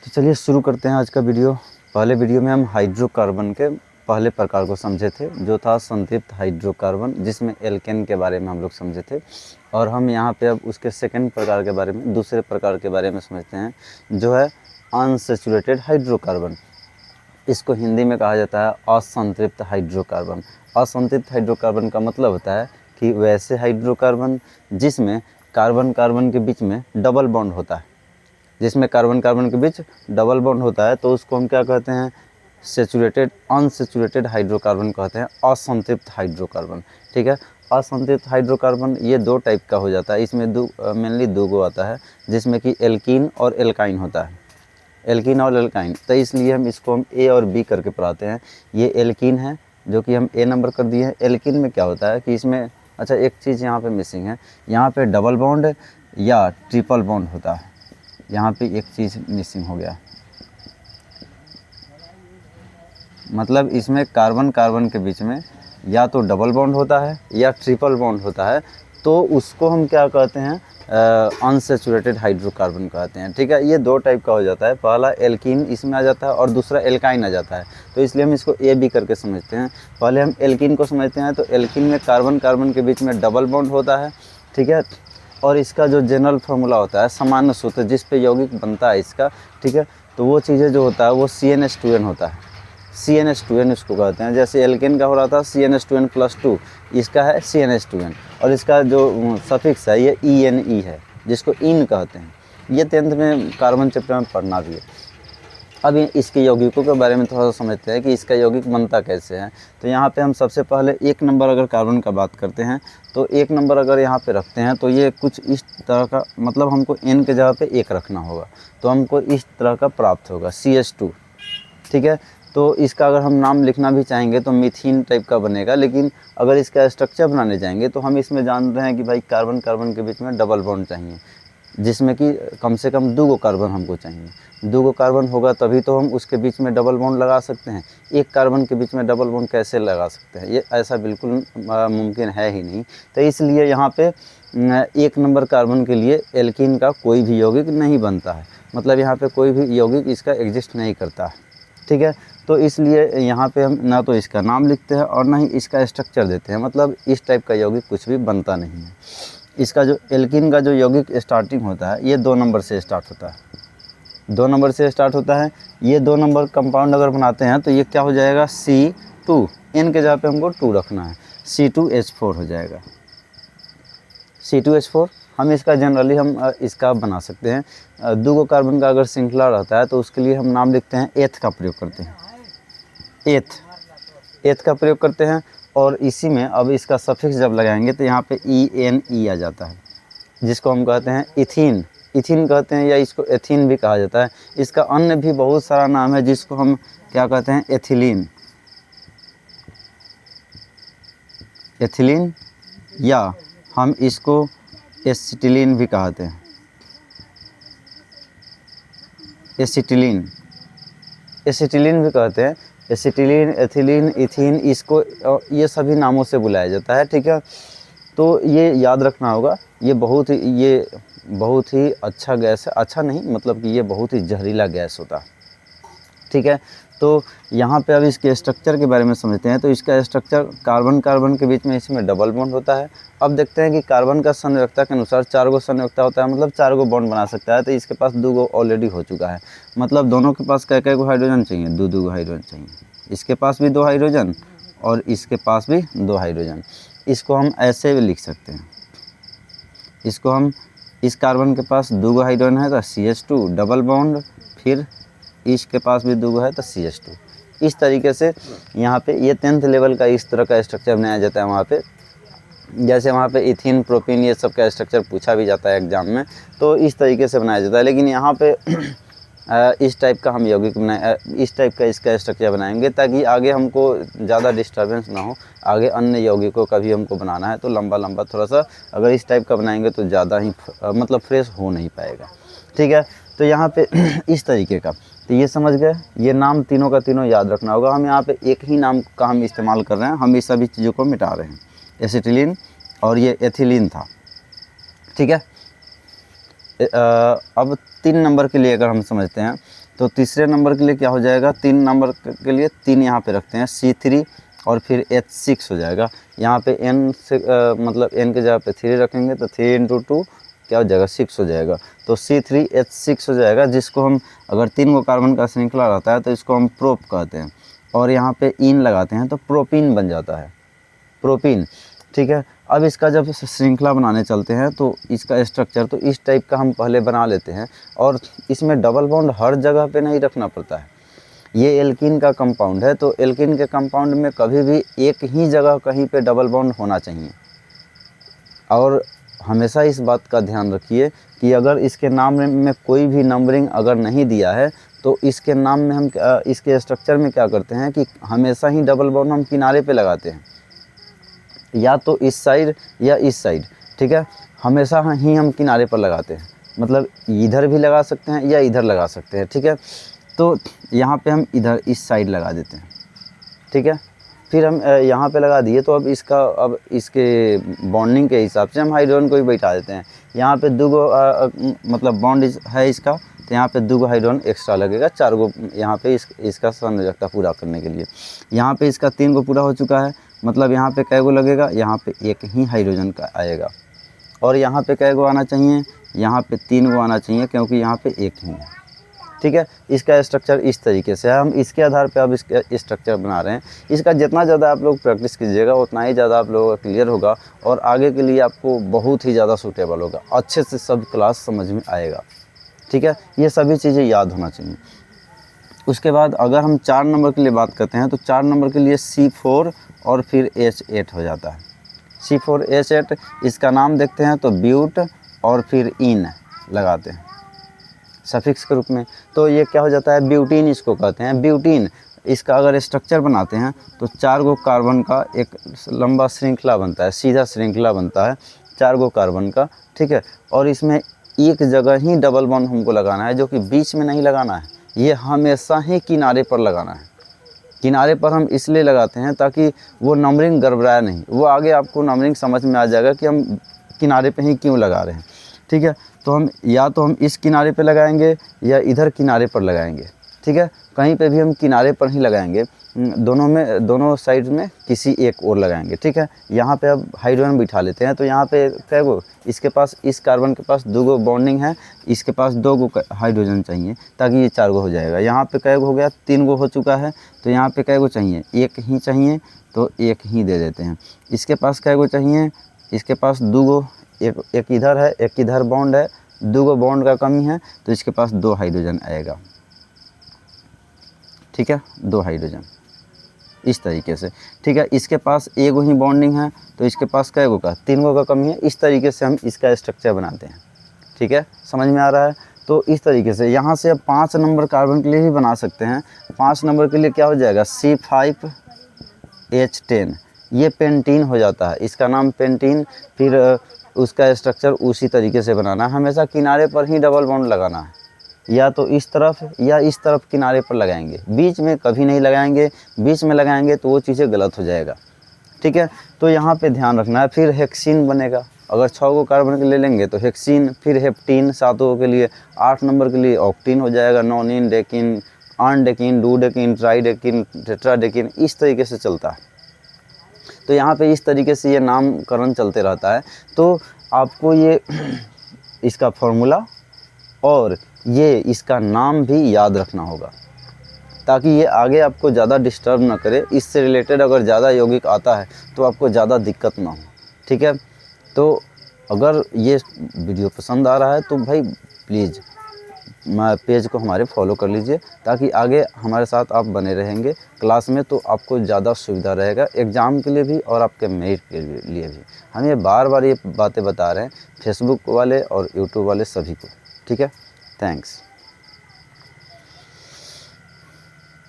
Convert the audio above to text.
तो चलिए शुरू करते हैं आज का वीडियो। पहले वीडियो में हम हाइड्रोकार्बन के पहले प्रकार को समझे थे, जो था संतृप्त हाइड्रोकार्बन, जिसमें एल्केन के बारे में हम लोग समझे थे। और हम यहाँ पे अब उसके सेकंड प्रकार के बारे में, दूसरे प्रकार के बारे में समझते हैं, जो है अनसैचुरेटेड हाइड्रोकार्बन। इसको हिंदी में कहा जाता है असंतृप्त हाइड्रोकार्बन। असंतृप्त हाइड्रोकार्बन का मतलब होता है कि वैसे हाइड्रोकार्बन जिसमें कार्बन कार्बन के बीच में डबल बॉन्ड होता है, जिसमें कार्बन कार्बन के बीच डबल बॉन्ड होता है, तो उसको हम क्या कहते हैं? सेचुरेटेड अनसेचुरेटेड हाइड्रोकार्बन कहते हैं, असंतृप्त हाइड्रोकार्बन। ठीक है, असंतृप्त हाइड्रोकार्बन ये दो टाइप का हो जाता है। इसमें मेनली दो गो आता है, जिसमें कि एल्कीन और एल्काइन होता है, एल्कीन और एल्काइन। तो इसलिए हम इसको हम ए और बी करके पढ़ाते हैं। ये एल्कीन है, जो कि हम ए नंबर कर दिए हैं। एल्कीन में क्या होता है कि इसमें, अच्छा एक चीज़ यहाँ पे मिसिंग है, यहाँ पे डबल बॉन्ड या ट्रिपल बॉन्ड होता है। यहाँ पे एक चीज़ मिसिंग हो गया, मतलब इसमें कार्बन कार्बन के बीच में या तो डबल बॉन्ड होता है या ट्रिपल बॉन्ड होता है, तो उसको हम क्या कहते हैं? अनसैचुरेटेड हाइड्रोकार्बन कहते हैं। ठीक है, ये दो टाइप का हो जाता है, पहला एल्कीन इसमें आ जाता है और दूसरा एल्काइन आ जाता है। तो इसलिए हम इसको ए बी करके समझते हैं। पहले हम एल्कीन को समझते हैं। तो एल्कीन में कार्बन कार्बन के बीच में डबल बॉन्ड होता है। ठीक है, और इसका जो जनरल फार्मूला होता है, सामान्य सूत्र जिस पे यौगिक बनता है इसका, ठीक है, तो वो चीज़ें जो होता है वो CnH2n होता है। CnH2n इसको कहते हैं। जैसे एल्केन का हो रहा था CnH2n+2, इसका है CnH2n, और इसका जो सफिक्स है ये ENE है, जिसको इन कहते हैं। ये 10th में कार्बन चैप्टर में पढ़ना भी है। अब इसके यौगिकों के बारे में थोड़ा सा समझते हैं कि इसका यौगिक बनता कैसे है। तो यहाँ पे हम सबसे पहले एक नंबर अगर कार्बन का बात करते हैं, तो एक नंबर अगर यहाँ पे रखते हैं तो ये कुछ इस तरह का, मतलब हमको N के जगह पे एक रखना होगा, तो हमको इस तरह का प्राप्त होगा CH2। ठीक है, तो इसका अगर हम नाम लिखना भी चाहेंगे तो मीथीन टाइप का बनेगा। लेकिन अगर इसका स्ट्रक्चर बनाने जाएंगे तो हम इसमें जान रहे हैं कि भाई कार्बन कार्बन के बीच में डबल बॉन्ड चाहिए, जिसमें कि कम से कम 2 कार्बन हमको चाहिए। 2 कार्बन होगा तभी तो हम उसके बीच में डबल बॉन्ड लगा सकते हैं। एक कार्बन के बीच में डबल बॉन्ड कैसे लगा सकते हैं? ये ऐसा बिल्कुल मुमकिन है ही नहीं। तो इसलिए यहाँ पे एक नंबर कार्बन के लिए एल्कीन का कोई भी यौगिक नहीं बनता है, मतलब यहाँ पे कोई भी यौगिक इसका एग्जिस्ट नहीं करता है। ठीक है, तो इसलिए यहाँ पे हम ना तो इसका नाम लिखते हैं और ना ही इसका स्ट्रक्चर देते हैं, मतलब इस टाइप का यौगिक कुछ भी बनता नहीं है। इसका जो एल्कीन का जो यौगिक स्टार्टिंग होता है ये 2 नंबर से स्टार्ट होता है। 2 नंबर से स्टार्ट होता है। ये 2 नंबर कंपाउंड अगर बनाते हैं तो ये क्या हो जाएगा? C2, N के जगह पे हमको 2 रखना है, C2H4 हो जाएगा। C2H4 हम इसका जनरली हम इसका बना सकते हैं। 2 कार्बन का अगर श्रृंखला रहता है तो उसके लिए हम नाम लिखते हैं, एथ का प्रयोग करते हैं, एथ का प्रयोग करते हैं। और इसी में अब इसका सफिक्स जब लगाएंगे तो यहाँ पे ENE आ जाता है, जिसको हम कहते हैं इथीन। इथीन कहते हैं या इसको एथीन भी कहा जाता है। इसका अन्य भी बहुत सारा नाम है, जिसको हम क्या कहते हैं? एथिलीन, एथिलीन, या हम इसको एसिटिलीन भी कहते हैं, एसिटिलीन, एसिटिलीन भी कहते हैं। एसिटिलीन, एथिलीन, इथीन, इसको ये सभी नामों से बुलाया जाता है। ठीक है, तो ये याद रखना होगा। ये बहुत ही अच्छा गैस है, अच्छा नहीं मतलब कि ये बहुत ही जहरीला गैस होता है। ठीक है, तो यहाँ पे अब इसके स्ट्रक्चर के बारे में समझते हैं। तो इसका स्ट्रक्चर, कार्बन कार्बन के बीच में इसमें डबल बॉन्ड होता है। अब देखते हैं कि कार्बन का संयोजकता के अनुसार 4 गो संयोजकता होता है, मतलब 4 गो बॉन्ड बना सकता है। तो इसके पास 2 गो ऑलरेडी हो चुका है, मतलब दोनों के पास कै गो हाइड्रोजन चाहिए? 2 गो हाइड्रोजन चाहिए। इसके पास भी 2 हाइड्रोजन और इसके पास भी 2 हाइड्रोजन। इसको हम ऐसे भी लिख सकते हैं, इसको हम, इस कार्बन के पास 2 गो हाइड्रोजन है तो CH2 डबल बॉन्ड, फिर इसके पास भी 2 गो है तो CH2। इस तरीके से यहाँ पे ये 10th लेवल का इस तरह का स्ट्रक्चर बनाया जाता है। वहाँ पे जैसे वहाँ पे इथिन, प्रोपीन, ये सब का स्ट्रक्चर पूछा भी जाता है एग्जाम में, तो इस तरीके से बनाया जाता है। लेकिन यहाँ पे इस टाइप का हम यौगिक इस टाइप का इसका स्ट्रक्चर बनाएंगे, ताकि आगे हमको ज़्यादा डिस्टर्बेंस ना हो। आगे अन्य यौगिकों का भी हमको बनाना है, तो लंबा लंबा थोड़ा सा अगर इस टाइप का बनाएंगे तो ज़्यादा ही मतलब फ्रेश हो नहीं पाएगा। ठीक है, तो यहाँ पे इस तरीके का, तो ये समझ गए। ये नाम तीनों का तीनों याद रखना होगा। हम यहाँ पे एक ही नाम का हम इस्तेमाल कर रहे हैं, हम इस सभी चीज़ों को मिटा रहे हैं। एसिटिलीन और ये एथिलीन था। ठीक है, अब 3 नंबर के लिए अगर हम समझते हैं तो तीसरे नंबर के लिए क्या हो जाएगा, 3 नंबर के लिए 3 यहाँ पे रखते हैं, C3 और फिर H6 हो जाएगा। यहाँ पे n से मतलब n के जगह पे 3 रखेंगे तो 3 × 2 क्या हो जाएगा, 6 हो जाएगा। तो C3H6 हो जाएगा, जिसको हम अगर 3 गो कार्बन का श्रृंखला रहता है तो इसको हम प्रोप कहते हैं, और यहाँ पे इन लगाते हैं तो प्रोपीन बन जाता है, प्रोपीन। ठीक है, अब इसका जब श्रृंखला बनाने चलते हैं तो इसका स्ट्रक्चर तो इस टाइप का हम पहले बना लेते हैं, और इसमें डबल बॉन्ड हर जगह पे नहीं रखना पड़ता है। ये एल्कीन का कंपाउंड है, तो एल्कीन के कंपाउंड में कभी भी एक ही जगह कहीं पे डबल बॉन्ड होना चाहिए। और हमेशा इस बात का ध्यान रखिए कि अगर इसके नाम में कोई भी नंबरिंग अगर नहीं दिया है तो इसके नाम में हम इसके स्ट्रक्चर में क्या करते हैं कि हमेशा ही डबल बॉन्ड हम किनारे पे लगाते हैं, या तो इस साइड या इस साइड। ठीक है, हमेशा ही हम किनारे पर लगाते हैं, मतलब इधर भी लगा सकते हैं या इधर लगा सकते हैं। ठीक है, तो यहाँ पे हम इधर इस साइड लगा देते हैं। ठीक है, फिर हम यहाँ पे लगा दिए, तो अब इसके बॉन्डिंग के हिसाब से हम हाइड्रोजन को भी बैठा देते हैं। यहाँ पे 2 गो मतलब बॉन्ड है इसका, तो यहाँ पे 2 गो हाइड्रोजन एक्स्ट्रा लगेगा, 4 गो यहाँ पे इसका संयोजकता पूरा करने के लिए। यहाँ पे इसका 3 गो पूरा हो चुका है, मतलब यहाँ पे कै गो लगेगा, यहाँ पे 1 ही हाइड्रोजन का आएगा। और यहाँ पे कै गो आना चाहिए, यहाँ पे 3 गो आना चाहिए, क्योंकि यहाँ पे 1 ही है। ठीक है, इसका स्ट्रक्चर इस तरीके से है। हम इसके आधार पे अब इसका स्ट्रक्चर बना रहे हैं। इसका जितना ज़्यादा आप लोग प्रैक्टिस कीजिएगा उतना ही ज़्यादा आप लोगों का क्लियर होगा, और आगे के लिए आपको बहुत ही ज़्यादा सूटेबल होगा, अच्छे से सब क्लास समझ में आएगा। ठीक है, ये सभी चीज़ें याद होना चाहिए। उसके बाद अगर हम 4 नंबर के लिए बात करते हैं तो 4 नंबर के लिए C4 और फिर H8 हो जाता है। C4H8 इसका नाम देखते हैं तो ब्यूट और फिर इन लगाते हैं सफिक्स के रूप में, तो ये क्या हो जाता है, ब्यूटीन इसको कहते हैं। ब्यूटीन इसका अगर स्ट्रक्चर बनाते हैं तो 4 गो कार्बन का एक लंबा श्रृंखला बनता है, सीधा श्रृंखला बनता है 4 गो कार्बन का। ठीक है, और इसमें एक जगह ही डबल बॉन्ड हमको लगाना है, जो कि बीच में नहीं लगाना है, ये हमेशा ही किनारे पर लगाना है। किनारे पर हम इसलिए लगाते हैं ताकि वो नंबरिंग गड़बड़ाए नहीं, वो आगे आपको नंबरिंग समझ में आ जाएगा कि हम किनारे पे ही क्यों लगा रहे हैं। ठीक है, तो हम इस किनारे पे लगाएंगे या इधर किनारे पर लगाएंगे। ठीक है, कहीं पे भी हम किनारे पर ही लगाएंगे, दोनों साइड में किसी एक और लगाएंगे। ठीक है, यहाँ पे अब हाइड्रोजन बिठा लेते हैं, तो यहाँ पे कै गो, इसके पास इस कार्बन के पास 2 गो बॉन्डिंग है, इसके पास 2 गो हाइड्रोजन चाहिए ताकि ये 4 गो हो जाएगा। यहाँ पे कै गो हो गया, 3 गो हो चुका है, तो यहाँ पे कै गो चाहिए, 1 ही चाहिए, तो 1 ही दे देते हैं। इसके पास कै गो चाहिए, इसके पास 2 गो, एक इधर है, एक इधर बॉन्ड है, 2 गो बॉन्ड का कमी है, तो इसके पास 2 हाइड्रोजन आएगा। ठीक है, 2 हाइड्रोजन इस तरीके से। ठीक है, इसके पास 1 गो ही बॉन्डिंग है, तो इसके पास कै गो का, 3 गो का कमी है। इस तरीके से हम इसका स्ट्रक्चर बनाते हैं। ठीक है, समझ में आ रहा है। तो इस तरीके से यहाँ से अब 5 नंबर कार्बन के लिए भी बना सकते हैं। 5 नंबर के लिए क्या हो जाएगा, C5H10, ये पेंटीन हो जाता है, इसका नाम पेंटीन। फिर उसका स्ट्रक्चर उसी तरीके से बनाना है, हमेशा किनारे पर ही डबल बॉन्ड लगाना है, या तो इस तरफ या इस तरफ किनारे पर लगाएंगे, बीच में कभी नहीं लगाएंगे। बीच में लगाएंगे तो वो चीज़ें गलत हो जाएगा। ठीक है, तो यहाँ पे ध्यान रखना है। फिर हेक्सीन बनेगा, अगर 6 गो कार्बन के लिए लेंगे तो हेक्सीन, फिर हेप्टीन 7 गो के लिए, 8 नंबर के लिए ऑक्टीन हो जाएगा, नॉनिन, डेकिन, आनडेकिन, डूडेकिन, ट्राइडेकिन, टेट्राडेकिन, इस तरीके से चलता है। तो यहाँ पे इस तरीके से ये नामकरण चलते रहता है। तो आपको ये इसका फॉर्मूला और ये इसका नाम भी याद रखना होगा, ताकि ये आगे आपको ज़्यादा डिस्टर्ब ना करे। इससे रिलेटेड अगर ज़्यादा यौगिक आता है तो आपको ज़्यादा दिक्कत ना हो। ठीक है, तो अगर ये वीडियो पसंद आ रहा है तो भाई प्लीज़ पेज को हमारे फॉलो कर लीजिए, ताकि आगे हमारे साथ आप बने रहेंगे क्लास में, तो आपको ज़्यादा सुविधा रहेगा एग्ज़ाम के लिए भी और आपके मेरिट के लिए भी। हम ये बार बार ये बातें बता रहे हैं फेसबुक वाले और यूट्यूब वाले सभी को। ठीक है, थैंक्स।